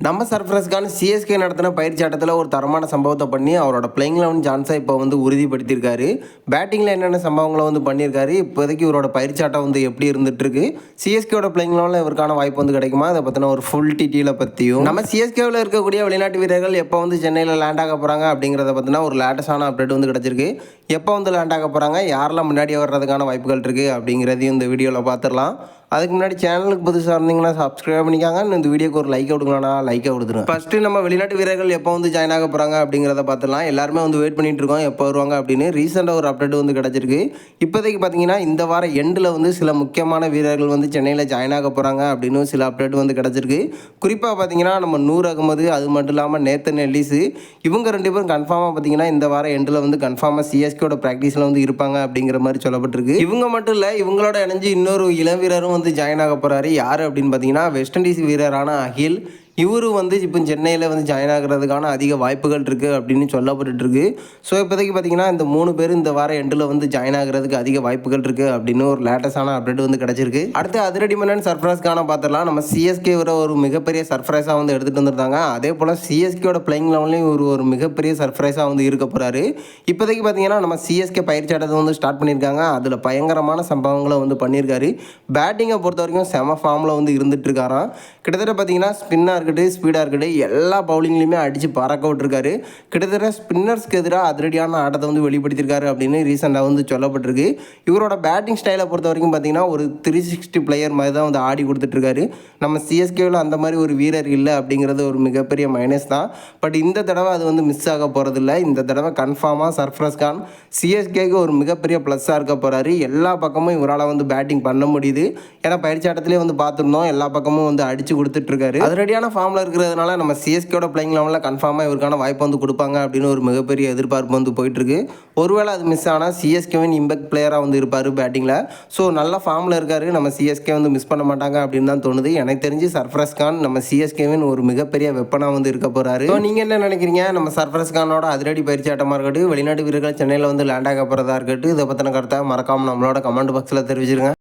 நம்ம சர்ஃப்ராஸ் கான் சிஎஸ்கே நடத்தின பயிற்சி ஆட்டத்தில் ஒரு தரமான சம்பவத்தை பண்ணி அவரோட பிளேயிங் 11 சான்ஸை இப்போ உறுதிப்படுத்தியிருக்காரு. பேட்டிங்கில் என்னென்ன சம்பவங்களை பண்ணியிருக்காரு, இப்போதைக்கு இவரோட பயிற்சி ஆட்டம் எப்படி இருந்துட்டு இருக்கு, சிஎஸ்கேவோட பிளேயிங் 11 இவருக்கான வாய்ப்பு கிடைக்குமா, அதை பற்றின ஒரு ஃபுல் டீட்டெயிலை பற்றியும் நம்ம சிஎஸ்கேவில் இருக்கக்கூடிய வெளிநாட்டு வீரர்கள் எப்போ சென்னையில் லேண்ட் ஆக போகிறாங்க அப்படிங்கிறத பற்றின ஒரு லேட்டஸ்டான அப்டேட் கிடச்சிருக்கு. எப்போ லேண்ட் ஆக போகிறாங்க, யாரெல்லாம் முன்னாடி வர்றதுக்கான வாய்ப்புகள் இருக்குது அப்படிங்கிறதையும் இந்த வீடியோவில் பார்த்துடலாம். அதுக்கு முன்னாடி சேனலுக்கு புதுசாக இருந்தீங்கன்னா சப்ஸ்கிரைப் பண்ணிக்காங்க. இந்த வீடியோக்கு ஒரு லைக் கொடுங்களா, லைக்கை கொடுத்துருங்க. ஃபஸ்ட்டு நம்ம வெளிநாட்டு வீரர்கள் எப்போ ஜாயின் ஆக போகிறாங்க அப்படிங்கிறத பார்த்துலாம். எல்லாருமே வெயிட் பண்ணிட்டு இருக்கோம் எப்போ வருவாங்க அப்படின்னு. ரீசெண்டாக ஒரு அப்டேட் கிடச்சிருக்கு. இப்போதைக்கு பார்த்தீங்கன்னா இந்த வார எண்டில் சில முக்கியமான வீரர்கள் சென்னையில் ஜாயின் ஆக போகிறாங்க அப்படின்னு சில அப்டேட் கிடச்சிருக்கு. குறிப்பாக பார்த்தீங்கன்னா நம்ம நூர் அகமது, அது மட்டும் இல்லாமல் நேத்தன் எல்லிஸ், இவங்க 2 பேரும் கன்ஃபார்மாக பார்த்தீங்கன்னா இந்த வார எண்டில் கன்ஃபார்மாக சிஎஸ்கேவோட ப்ராக்டிஸில் இருப்பாங்க அப்படிங்கிற மாதிரி சொல்லப்பட்டிருக்கு. இவங்க மட்டும் இல்லை, இவங்களோட இணைஞ்சு இன்னொரு இளம் வீரரும் ஜாயின் ஆக போகிறாரு. யார் அப்படின்னு பார்த்தீங்கன்னா வெஸ்ட் இண்டீஸ் வீரரான அகில். இவரு இப்போ சென்னையில் ஜாயின் ஆகிறதுக்கான அதிக வாய்ப்புகள் இருக்குது அப்படின்னு சொல்லப்பட்டுருக்கு. ஸோ இப்போதைக்கு பார்த்தீங்கன்னா இந்த 3 பேர் இந்த வார எண்டில் ஜாயின் ஆகிறதுக்கு அதிக வாய்ப்புகள் இருக்குது அப்படின்னு ஒரு லேட்டஸ்டான அப்டேட் கிடச்சிருக்கு. அடுத்து அதிரடி மன்னன் சர்ஃப்ராஸ் கானை பார்த்துடலாம். நம்ம சிஎஸ்கே ஒரு மிகப்பெரிய சர்ப்ரைஸாக எடுத்துகிட்டு வந்துருந்தாங்க. அதே போல் சிஎஸ்கேவோட பிளேயிங் 11லையும் ஒரு மிகப்பெரிய சர்ப்ரைஸாக இருக்க போகிறாரு. இப்போதைக்கு பார்த்தீங்கன்னா நம்ம சிஎஸ்கே பயிற்சி ஆட்டத்தை ஸ்டார்ட் பண்ணியிருக்காங்க. அதில் பயங்கரமான சம்பவங்களை பண்ணியிருக்காரு. பேட்டிங்கை பொறுத்த வரைக்கும் செம ஃபார்மில் இருந்துட்டு இருக்காராம். கிட்டத்தட்ட பார்த்தீங்கன்னா ஸ்பின்னாக ஸ்பீடாக இருக்கட்டும், எல்லா பவுலிங்லையுமே அடித்து பறக்க விட்டுருக்காரு. கிட்டத்தட்ட ஸ்பின்னர்ஸ்க்கு எதிராக அதிரடியான ஆட்டத்தை வெளிப்படுத்தியிருக்காரு அப்படின்னு ரீசெண்டாக சொல்லப்பட்டிருக்கு. இவரோட பேட்டிங் ஸ்டைலை பொறுத்த வரைக்கும் பார்த்தீங்கன்னா ஒரு 360 பிளேயர் மாதிரி தான் ஆடி கொடுத்துட்ருக்காரு. நம்ம சிஎஸ்கேவில் அந்த மாதிரி ஒரு வீரர் இல்லை அப்படிங்கிறது ஒரு மிகப்பெரிய மைனஸ் தான். பட் இந்த தடவை அது மிஸ் ஆக போகிறதில்ல. இந்த தடவை கன்ஃபார்மாக சர்ஃப்ராஸ் கான் சிஎஸ்கேக்கு ஒரு மிகப்பெரிய ப்ளஸ்ஸாக இருக்க போகிறாரு. எல்லா பக்கமும் இவரால் பேட்டிங் பண்ண முடியுது. ஏன்னா பயிற்சி ஆட்டத்திலே பார்த்துருந்தோம், எல்லா பக்கமும் அடித்து கொடுத்துட்ருக்காரு. அதிரடியான ஃபார்மில் இருக்கிறதுனால நம்ம சிஎஸ்கேவோட பிளேயிங் 11ல் கன்ஃபார்மாக இவருக்கான வாய்ப்பு கொடுப்பாங்க அப்படின்னு ஒரு மிகப்பெரிய எதிர்பார்ப்பு போயிட்டுருக்கு. ஒருவேளை அது மிஸ் ஆனால் சிஎஸ்கேவின் இம்பேக்ட் பிளேயராக இருப்பார் பேட்டிங்கில். ஸோ நல்ல ஃபார்மில் இருக்கார். நம்ம சிஎஸ்கே மிஸ் பண்ண மாட்டாங்க அப்படின்னு தான் தோணுது. எனக்கு தெரிஞ்சு சர்ஃப்ராஸ் கான் நம்ம சிஎஸ்கேவின் ஒரு மிகப்பெரிய வெப்பனாக இருக்க போகிறாரு. ஸோ நீங்கள் என்ன நினைக்கிறீங்க? நம்ம சர்ஃப்ராஸ் கானோட அதிரடி பயிற்சி ஆட்டமாக இருக்கட்டும், வெளிநாட்டு வீரர்கள் சென்னையில் லேண்ட் ஆக போகிறதா இருக்கட்டும், இதை பற்றின கருத்தை மறக்காமல் நம்மளோட கமெண்ட் பாக்ஸில் தெரிவிச்சிருங்க.